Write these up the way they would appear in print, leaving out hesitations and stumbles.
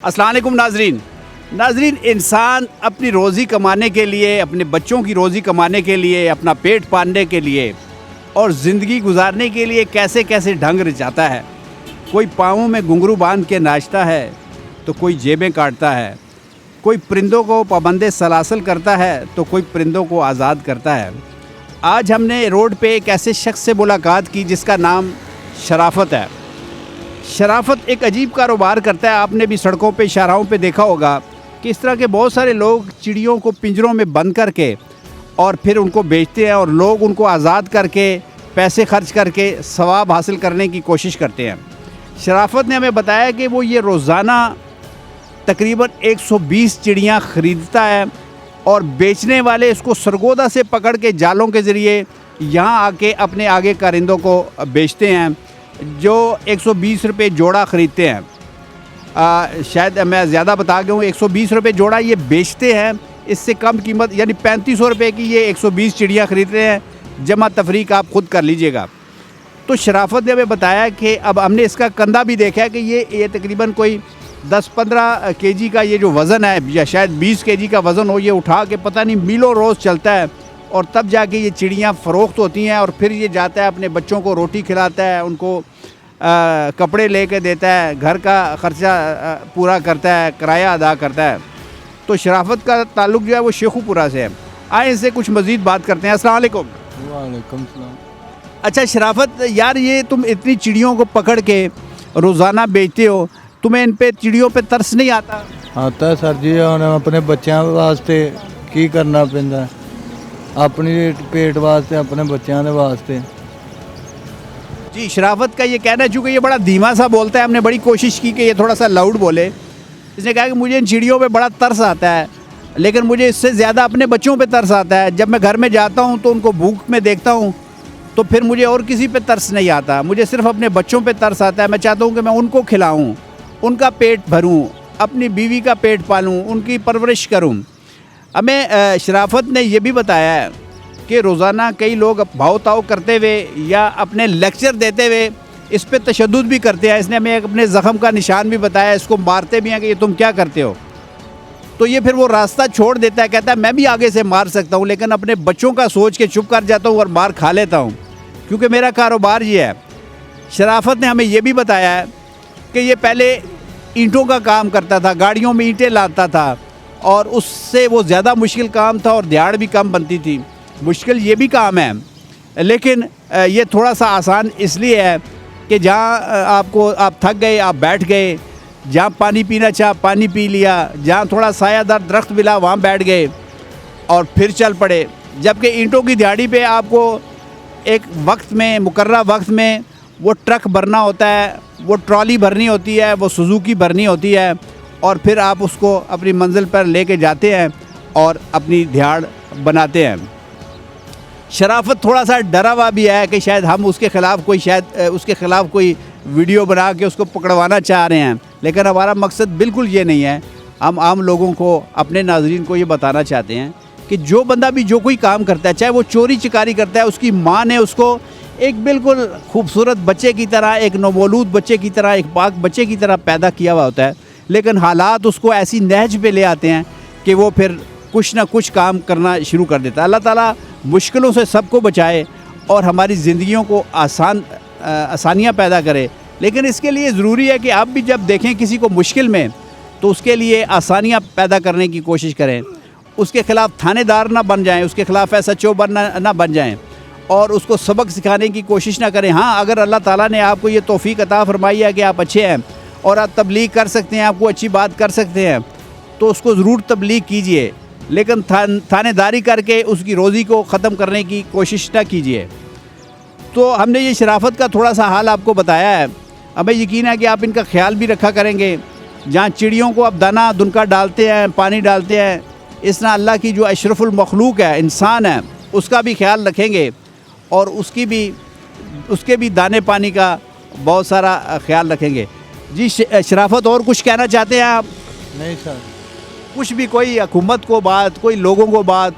السلام علیکم ناظرین انسان اپنی روزی کمانے کے لیے، اپنے بچوں کی روزی کمانے کے لیے، اپنا پیٹ پالنے کے لیے اور زندگی گزارنے کے لیے کیسے کیسے ڈھنگ رچاتا ہے۔ کوئی پاؤں میں گھنگرو باندھ کے ناچتا ہے تو کوئی جیبیں کاٹتا ہے، کوئی پرندوں کو پابند سلاسل کرتا ہے تو کوئی پرندوں کو آزاد کرتا ہے۔ آج ہم نے روڈ پہ ایک ایسے شخص سے ملاقات کی جس کا نام شرافت ہے۔ شرافت ایک عجیب کاروبار کرتا ہے۔ آپ نے بھی سڑکوں پہ شاہراہوں پہ دیکھا ہوگا کہ اس طرح کے بہت سارے لوگ چڑیوں کو پنجروں میں بند کر کے اور پھر ان کو بیچتے ہیں، اور لوگ ان کو آزاد کر کے پیسے خرچ کر کے ثواب حاصل کرنے کی کوشش کرتے ہیں۔ شرافت نے ہمیں بتایا کہ وہ یہ روزانہ تقریباً 120 چڑیاں خریدتا ہے اور بیچنے والے اس کو سرگودا سے پکڑ کے جالوں کے ذریعے یہاں آ کے اپنے آگے کارندوں کو بیچتے ہیں، جو 120 روپے جوڑا خریدتے ہیں۔ شاید میں زیادہ بتا گیا ہوں، 120 روپے جوڑا یہ بیچتے ہیں، اس سے کم قیمت یعنی 3500 روپے کی یہ 120 چڑیاں خرید رہے ہیں۔ جمع تفریق آپ خود کر لیجئے گا۔ تو شرافت نے ہمیں بتایا کہ اب ہم نے اس کا کندھا بھی دیکھا ہے کہ یہ تقریباً کوئی 10-15 کے جی کا یہ جو وزن ہے، یا شاید 20 کے جی کا وزن ہو، یہ اٹھا کے پتہ نہیں میلوں روز چلتا ہے، اور تب جا کے یہ چڑیاں فروخت ہوتی ہیں، اور پھر یہ جاتا ہے اپنے بچوں کو روٹی کھلاتا ہے، ان کو کپڑے لے کے دیتا ہے، گھر کا خرچہ پورا کرتا ہے، کرایہ ادا کرتا ہے۔ تو شرافت کا تعلق جو ہے وہ شیخو پورہ سے ہے۔ آئیں اس سے کچھ مزید بات کرتے ہیں۔ السلام علیکم۔ وعلیکم السلام۔ اچھا شرافت یار، یہ تم اتنی چڑیوں کو پکڑ کے روزانہ بیچتے ہو، تمہیں ان پہ چڑیوں پہ ترس نہیں آتا؟ آتا ہے سر جی، ہن اپنے بچیاں واسطے کی کرنا پیندا ہے، اپنی پیٹ واسطے، اپنے بچیاں دے واسطے۔ جی شرافت کا یہ کہنا ہے، چونکہ یہ بڑا دھیما سا بولتا ہے، ہم نے بڑی کوشش کی کہ یہ تھوڑا سا لاؤڈ بولے۔ اس نے کہا کہ مجھے ان چڑیوں پہ بڑا ترس آتا ہے، لیکن مجھے اس سے زیادہ اپنے بچوں پہ ترس آتا ہے۔ جب میں گھر میں جاتا ہوں تو ان کو بھوک میں دیکھتا ہوں تو پھر مجھے اور کسی پہ ترس نہیں آتا، مجھے صرف اپنے بچوں پہ ترس آتا ہے۔ میں چاہتا ہوں کہ میں ان کو کھلاؤں، ان کا پیٹ بھروں، اپنی بیوی کا پیٹ پالوں، ان کی پرورش کروں۔ ہمیں شرافت نے یہ بھی بتایا ہے کہ روزانہ کئی لوگ بھاؤ تاؤ کرتے ہوئے یا اپنے لیکچر دیتے ہوئے اس پہ تشدد بھی کرتے ہیں۔ اس نے ہمیں ایک اپنے زخم کا نشان بھی بتایا، اس کو مارتے بھی ہیں کہ یہ تم کیا کرتے ہو۔ تو یہ پھر وہ راستہ چھوڑ دیتا ہے، کہتا ہے میں بھی آگے سے مار سکتا ہوں، لیکن اپنے بچوں کا سوچ کے چپ کر جاتا ہوں اور مار کھا لیتا ہوں، کیونکہ میرا کاروبار یہ ہے۔ شرافت نے ہمیں یہ بھی بتایا ہے کہ یہ پہلے اینٹوں کا کام کرتا تھا، گاڑیوں میں اینٹیں لاتا تھا، اور اس سے وہ زیادہ مشکل کام تھا اور دیہڑ بھی کم بنتی تھی۔ مشکل یہ بھی کام ہے، لیکن یہ تھوڑا سا آسان اس لیے ہے کہ جہاں آپ تھک گئے آپ بیٹھ گئے، جہاں پانی پینا چاہا پانی پی لیا، جہاں تھوڑا سایہ دار درخت ملا وہاں بیٹھ گئے اور پھر چل پڑے۔ جبکہ اینٹوں کی دیہڑی پہ آپ کو ایک وقت میں، مقررہ وقت میں وہ ٹرک بھرنا ہوتا ہے، وہ ٹرالی بھرنی ہوتی ہے، وہ سوزوکی بھرنی ہوتی ہے، اور پھر آپ اس کو اپنی منزل پر لے کے جاتے ہیں اور اپنی دیہڑ بناتے ہیں۔ شرافت تھوڑا سا ڈرا ہوا بھی ہے کہ شاید ہم اس کے خلاف کوئی ویڈیو بنا کے اس کو پکڑوانا چاہ رہے ہیں، لیکن ہمارا مقصد بالکل یہ نہیں ہے۔ ہم عام لوگوں کو، اپنے ناظرین کو یہ بتانا چاہتے ہیں کہ جو بندہ بھی جو کوئی کام کرتا ہے، چاہے وہ چوری چکاری کرتا ہے، اس کی ماں نے اس کو ایک بالکل خوبصورت بچے کی طرح، ایک نومولود بچے کی طرح، ایک پاک بچے کی طرح پیدا کیا ہوا ہوتا ہے، لیکن حالات اس کو ایسی نہج پہ لے آتے ہیں کہ وہ پھر کچھ نہ کچھ کام کرنا شروع کر دیتا ہے۔ اللہ تعالیٰ مشکلوں سے سب کو بچائے اور ہماری زندگیوں کو آسانیاں پیدا کرے، لیکن اس کے لیے ضروری ہے کہ آپ بھی جب دیکھیں کسی کو مشکل میں تو اس کے لیے آسانیاں پیدا کرنے کی کوشش کریں، اس کے خلاف تھانے دار نہ بن جائیں، اس کے خلاف SHO نہ بن جائیں، اور اس کو سبق سکھانے کی کوشش نہ کریں۔ ہاں، اگر اللہ تعالیٰ نے آپ کو یہ توفیق عطا فرمائی ہے کہ آپ اچھے ہیں اور آپ تبلیغ کر سکتے ہیں، آپ کو اچھی بات کر سکتے ہیں، تو اس کو ضرور تبلیغ کیجئے، لیکن تھانے داری کر کے اس کی روزی کو ختم کرنے کی کوشش نہ کیجئے۔ تو ہم نے یہ شرافت کا تھوڑا سا حال آپ کو بتایا ہے۔ ہمیں یقین ہے کہ آپ ان کا خیال بھی رکھا کریں گے۔ جہاں چڑیوں کو آپ دانہ دنکا ڈالتے ہیں، پانی ڈالتے ہیں، اس طرح اللہ کی جو اشرف المخلوق ہے، انسان ہے، اس کا بھی خیال رکھیں گے، اور اس کے بھی دانے پانی کا بہت سارا خیال رکھیں گے۔ جی شرافت، اور کچھ کہنا چاہتے ہیں آپ؟ نہیں سر، کچھ بھی، کوئی حکومت کو بات، کوئی لوگوں کو بات؟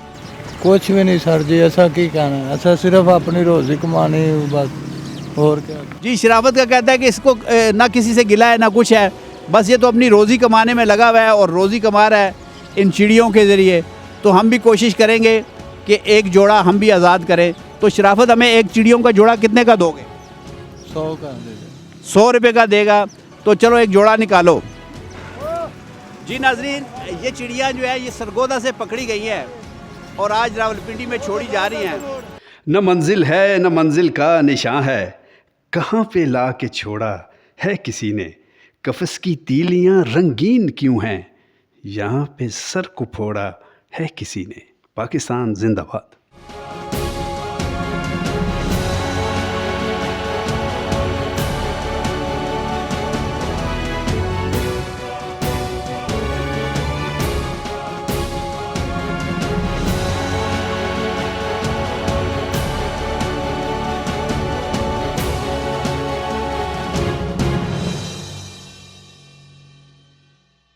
کچھ بھی نہیں سر جی، ایسا کی کہنا ہے، ایسا صرف اپنی روزی کمانی بس، اور کیا۔ جی شرافت کا کہتا ہے کہ اس کو نہ کسی سے گلا ہے نہ کچھ ہے، بس یہ تو اپنی روزی کمانے میں لگا ہوا ہے اور روزی کما رہا ہے ان چڑیوں کے ذریعے. تو ہم بھی کوشش کریں گے کہ ایک جوڑا ہم بھی آزاد کریں. تو شرافت ہمیں ایک چڑیوں کا جوڑا کتنے کا دو گے؟ 100 کا دے دیں. 100 روپے کا دے گا. تو چلو ایک جوڑا نکالو. جی ناظرین، یہ چڑیاں جو ہے یہ سرگودا سے پکڑی گئی ہیں اور آج راولپنڈی میں چھوڑی جا رہی ہیں. نہ منزل ہے نہ منزل کا نشاں ہے، کہاں پہ لا کے چھوڑا ہے کسی نے. قفس کی تیلیاں رنگین کیوں ہیں، یہاں پہ سر کو پھوڑا ہے کسی نے. پاکستان زندہ باد.